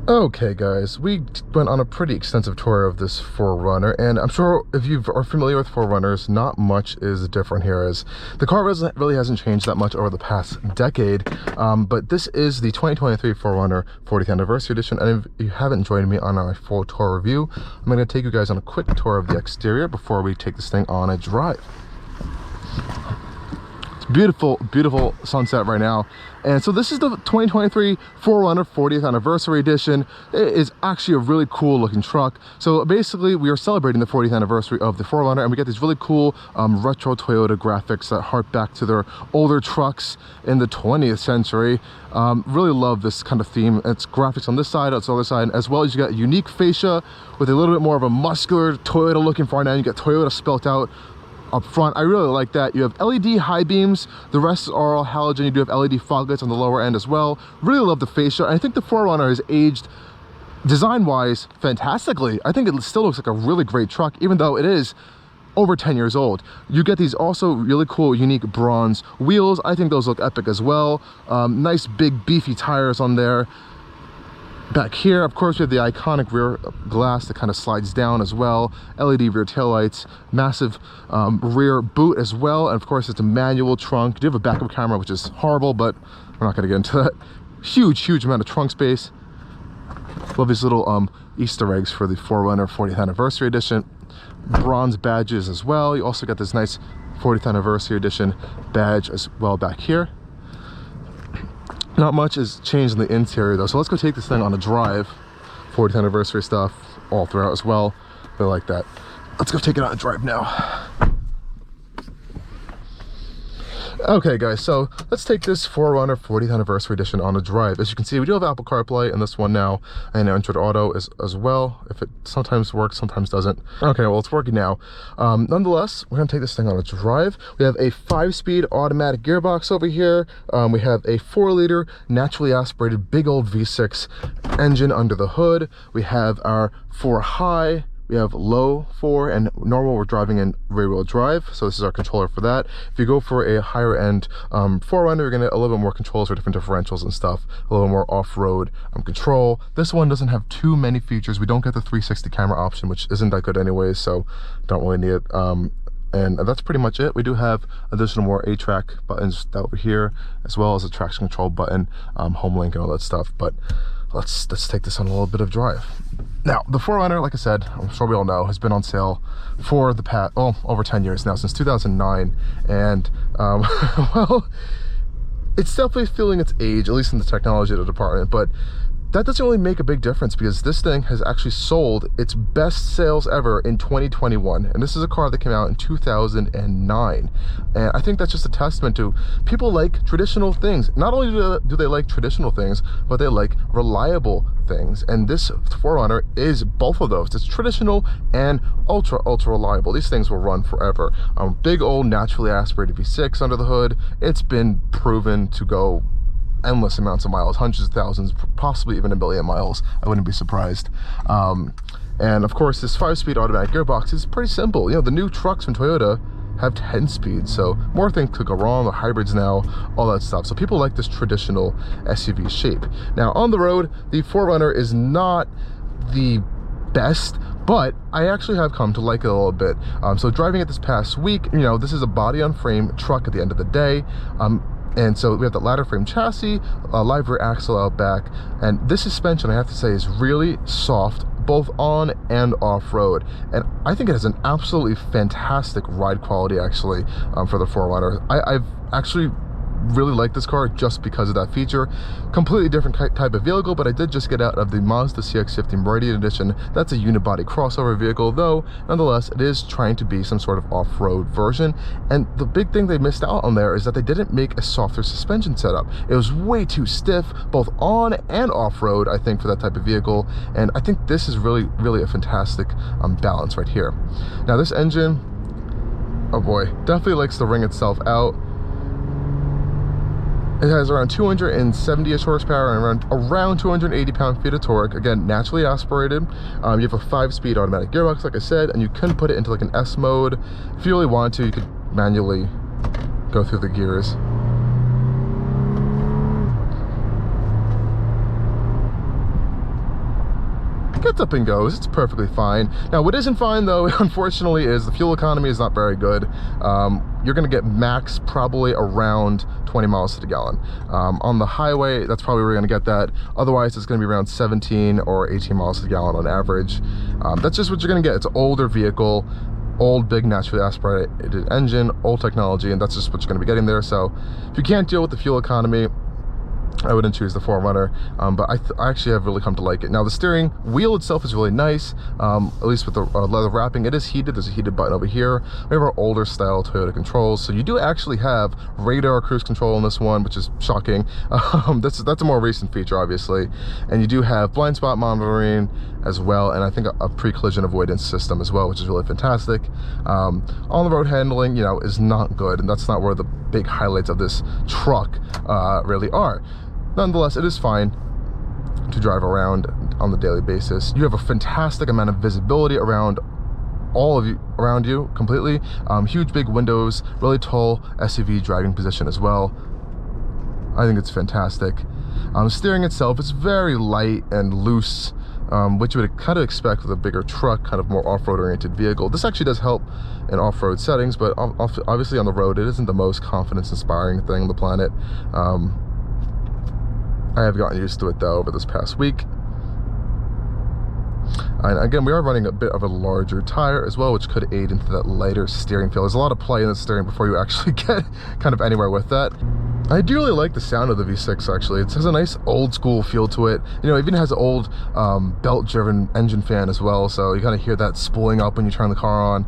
Okay guys, we went on a pretty extensive tour of this 4Runner, and I'm sure if you are familiar with 4Runners, not much is different here, as the car really hasn't changed that much over the past decade. But this is the 2023 4Runner 40th Anniversary Edition, and if you haven't joined me on our full tour review, I'm going to take you guys on a quick tour of the exterior before we take this thing on a drive. Beautiful, beautiful sunset right now. And so this is the 2023 4Runner 40th Anniversary Edition. It is actually a really cool looking truck. So basically we are celebrating the 40th anniversary of the 4Runner, and we get these really cool retro Toyota graphics that hark back to their older trucks in the 20th century. Really love this kind of theme. It's graphics on this side, it's on the other side, as well as you got unique fascia with a little bit more of a muscular Toyota looking front end. You got Toyota spelt out up front. I really like that. You have LED high beams, the rest are all halogen. You do have LED fog lights on the lower end as well. Really love the fascia. I think the 4Runner has aged design wise fantastically. I think it still looks like a really great truck, even though it is over 10 years old. You get these also really cool unique bronze wheels. I think those look epic as well. Nice big beefy tires on there. Back here, of course, we have the iconic rear glass that kind of slides down as well. LED rear taillights, massive rear boot as well, and of course it's a manual trunk. You do have a backup camera, which is horrible, but we're not going to get into that. Huge amount of trunk space. Love these little Easter eggs for the 4Runner 40th Anniversary Edition. Bronze badges as well. You also got this nice 40th Anniversary Edition badge as well back here. Not much has changed in the interior though, so let's go take this thing on a drive. 40th anniversary stuff all throughout as well. I like that. Let's go take it on a drive now. Okay guys, so let's take this 4Runner 40th Anniversary Edition on a drive. As you can see, we do have Apple CarPlay in this one now, and Android Auto as well. If it sometimes works, sometimes doesn't. Okay, well, it's working now. Nonetheless, we're gonna take this thing on a drive. We have a 5-speed automatic gearbox over here. We have a 4-liter naturally aspirated big old V6 engine under the hood. We have our 4 high. We have low 4 and normal. We're driving in rear-wheel drive, so this is our controller for that. If you go for a higher end 4Runner, you're gonna get a little bit more controls for different differentials and stuff, a little more off-road control. This one doesn't have too many features. We don't get the 360 camera option, which isn't that good anyways, so don't really need it. And that's pretty much it. We do have additional more 8-track buttons over here, as well as a traction control button, home link and all that stuff. But let's take this on a little bit of drive. Now, the 4Runner, like I said, I'm sure we all know, has been on sale for the past, over 10 years now, since 2009. And, well, it's definitely feeling its age, at least in the technology department, but that doesn't really make a big difference because this thing has actually sold its best sales ever in 2021. And this is a car that came out in 2009. And I think that's just a testament to people like traditional things. Not only do they like traditional things, but they like reliable things. And this 4Runner is both of those. It's traditional and ultra reliable. These things will run forever. Big old naturally aspirated V6 under the hood. It's been proven to go endless amounts of miles, hundreds of thousands, possibly even 1 million miles. I wouldn't be surprised. And of course, this 5-speed automatic gearbox is pretty simple. You know, the new trucks from Toyota have 10 speeds, so more things could go wrong. The hybrids now, all that stuff. So people like this traditional SUV shape. Now on the road, the 4Runner is not the best, but I actually have come to like it a little bit. So driving it this past week, you know, this is a body on frame truck at the end of the day. And so we have the ladder frame chassis, live rear axle out back, and this suspension, I have to say, is really soft, both on and off-road. And I think it has an absolutely fantastic ride quality, actually, for the 4Runner. I've actually really like this car just because of that feature. Completely different type of vehicle, but I did just get out of the Mazda CX-50 Meridian Edition. That's a unibody crossover vehicle, though nonetheless it is trying to be some sort of off-road version. And the big thing they missed out on there is that they didn't make a softer suspension setup. It was way too stiff, both on and off-road, I think, for that type of vehicle. And I think this is really a fantastic balance right here. Now this engine, oh boy, definitely likes to wring itself out. It has around 270-ish horsepower and around 280 pound-feet of torque. Again, naturally aspirated. You have a 5-speed automatic gearbox, like I said, and you can put it into like an S mode. If you really want to, you could manually go through the gears. gets up and goes. It's perfectly fine. Now, what isn't fine though, unfortunately, is the fuel economy is not very good. You're gonna get max probably around 20 miles to the gallon. On the highway, that's probably where you're gonna get that. Otherwise, it's gonna be around 17 or 18 miles to the gallon on average. That's just what you're gonna get. It's an older vehicle, old, big, naturally aspirated engine, old technology, and that's just what you're gonna be getting there. So if you can't deal with the fuel economy, I wouldn't choose the 4Runner, but I actually have really come to like it. Now, the steering wheel itself is really nice, at least with the leather wrapping. It is heated. There's a heated button over here. We have our older style Toyota controls, so you do actually have radar cruise control in this one, which is shocking. That's a more recent feature, obviously, and you do have blind spot monitoring as well, and I think a pre-collision avoidance system as well, which is really fantastic. On the road handling, you know, is not good, and that's not where the big highlights of this truck really are. Nonetheless, it is fine to drive around on the daily basis. You have a fantastic amount of visibility around around you completely. Huge big windows, really tall SUV driving position as well. I think it's fantastic. Steering itself is very light and loose, which you would kind of expect with a bigger truck, kind of more off-road oriented vehicle. This actually does help in off-road settings, but obviously on the road, it isn't the most confidence-inspiring thing on the planet. I have gotten used to it though over this past week. And again, we are running a bit of a larger tire as well, which could aid into that lighter steering feel. There's a lot of play in the steering before you actually get kind of anywhere with that. I do really like the sound of the V6 actually. It has a nice old school feel to it. You know, it even has an old belt driven engine fan as well, so you kind of hear that spooling up when you turn the car on.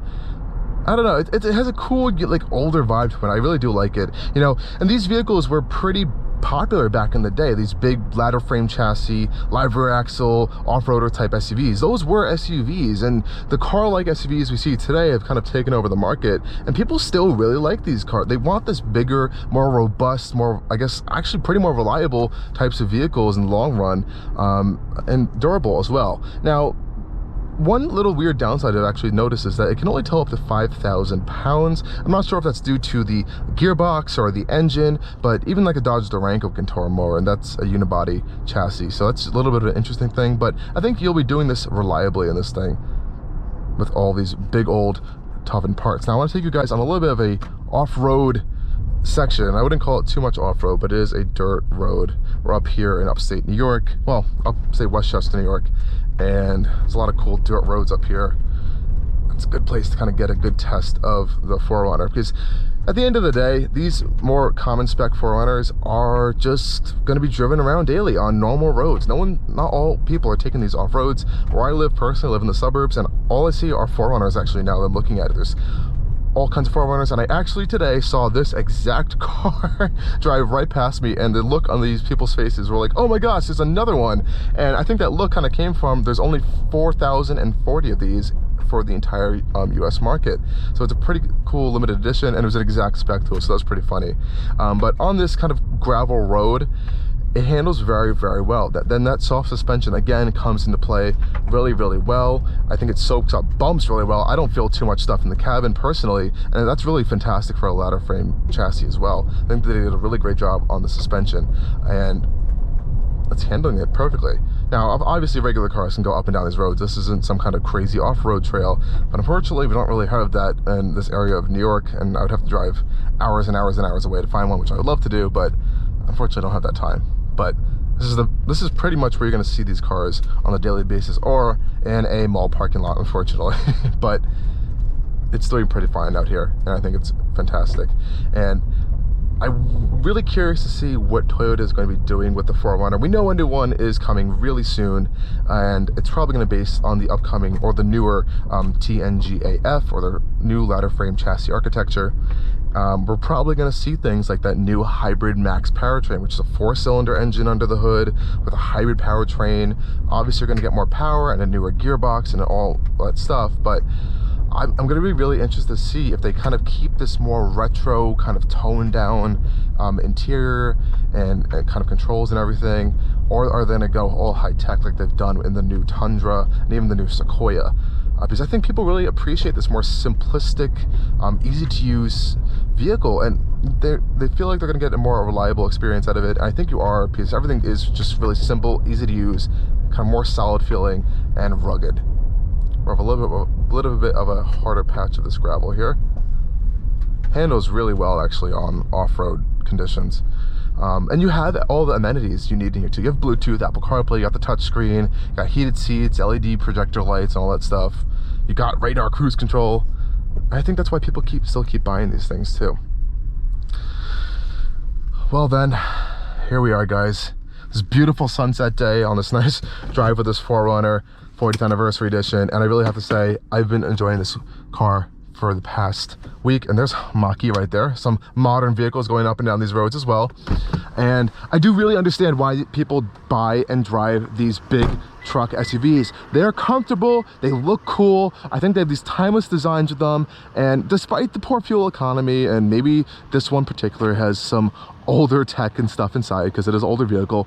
I don't know, it has a cool, like, older vibe to it. I really do like it. You know, and these vehicles were pretty popular back in the day. These big ladder frame chassis, live rear axle, off-roader type SUVs. Those were SUVs, and the car-like SUVs we see today have kind of taken over the market, and people still really like these cars. They want this bigger, more robust, more, I guess, actually pretty more reliable types of vehicles in the long run, and durable as well. Now, one little weird downside I've actually noticed is that it can only tow up to 5,000 pounds. I'm not sure if that's due to the gearbox or the engine, but even like a Dodge Durango can tow more, and that's a unibody chassis. So that's a little bit of an interesting thing, but I think you'll be doing this reliably in this thing with all these big old toughened parts. Now I want to take you guys on a little bit of a off-road section. I wouldn't call it too much off-road, but it is a dirt road. We're up here in upstate New York, well, upstate Westchester, New York, and there's a lot of cool dirt roads up here. It's a good place to kind of get a good test of the 4Runner, because at the end of the day, these more common spec 4Runners are just going to be driven around daily on normal roads. Not all people are taking these off roads. Where I live personally, I live in the suburbs, and all I see are 4Runners actually now that I'm looking at it. There's all kinds of 4Runners, and I actually today saw this exact car drive right past me, and the look on these people's faces were like, oh my gosh, there's another one. And I think that look kind of came from, there's only 4,040 of these for the entire US market, so it's a pretty cool limited edition, and it was an exact spec to it, so that was pretty funny. But on this kind of gravel road, it handles very, very well. Then that soft suspension again comes into play really, really well. I think it soaks up bumps really well. I don't feel too much stuff in the cabin personally, and that's really fantastic for a ladder frame chassis as well. I think they did a really great job on the suspension, and it's handling it perfectly. Now, obviously regular cars can go up and down these roads. This isn't some kind of crazy off-road trail, but unfortunately we don't really have that in this area of New York, and I would have to drive hours and hours and hours away to find one, which I would love to do, but unfortunately I don't have that time. But this is pretty much where you're going to see these cars on a daily basis, or in a mall parking lot, unfortunately. But it's doing pretty fine out here, and I think it's fantastic. And I'm really curious to see what Toyota is going to be doing with the 4Runner. We know a new one is coming really soon, and it's probably going to be based on the upcoming, or the newer TNGA-F, or the new ladder frame chassis architecture. We're probably going to see things like that new hybrid max powertrain, which is a 4-cylinder engine under the hood with a hybrid powertrain. Obviously, you're going to get more power and a newer gearbox and all that stuff, but I'm going to be really interested to see if they kind of keep this more retro, kind of toned down interior and kind of controls and everything, or are they going to go all high tech like they've done in the new Tundra and even the new Sequoia. Because I think people really appreciate this more simplistic, easy to use vehicle, and they feel like they're going to get a more reliable experience out of it. And I think you are, because everything is just really simple, easy to use, kind of more solid feeling and rugged. We have a little bit of a harder patch of this gravel here. Handles really well actually on off-road conditions. And you have all the amenities you need in here too. You have Bluetooth, Apple CarPlay, you got the touch screen, you got heated seats, LED projector lights, and all that stuff. You got radar cruise control. I think that's why people still keep buying these things too. Well then, here we are, guys. This beautiful sunset day on this nice drive with this 4Runner 40th anniversary edition, and I really have to say I've been enjoying this car for the past week. And there's Mach-E right there, some modern vehicles going up and down these roads as well. And I do really understand why people buy and drive these big truck SUVs. They're comfortable, they look cool, I think they have these timeless designs with them, and despite the poor fuel economy, and maybe this one particular has some older tech and stuff inside because it is an older vehicle,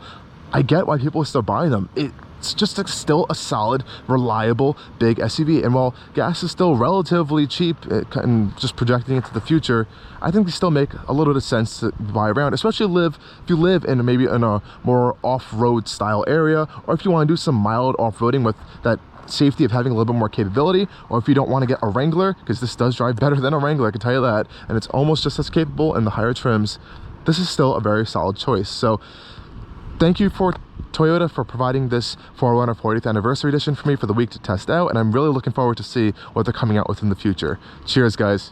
I get why people are still buying them. It's just still a solid, reliable, big SUV. And while gas is still relatively cheap and just projecting into the future, I think they still make a little bit of sense to buy around, especially if you live in maybe in a more off-road style area, or if you want to do some mild off-roading with that safety of having a little bit more capability, or if you don't want to get a Wrangler, because this does drive better than a Wrangler, I can tell you that, and it's almost just as capable in the higher trims. This is still a very solid choice. So thank you for Toyota for providing this 4Runner 40th anniversary edition for me for the week to test out, and I'm really looking forward to see what they're coming out with in the future. Cheers, guys.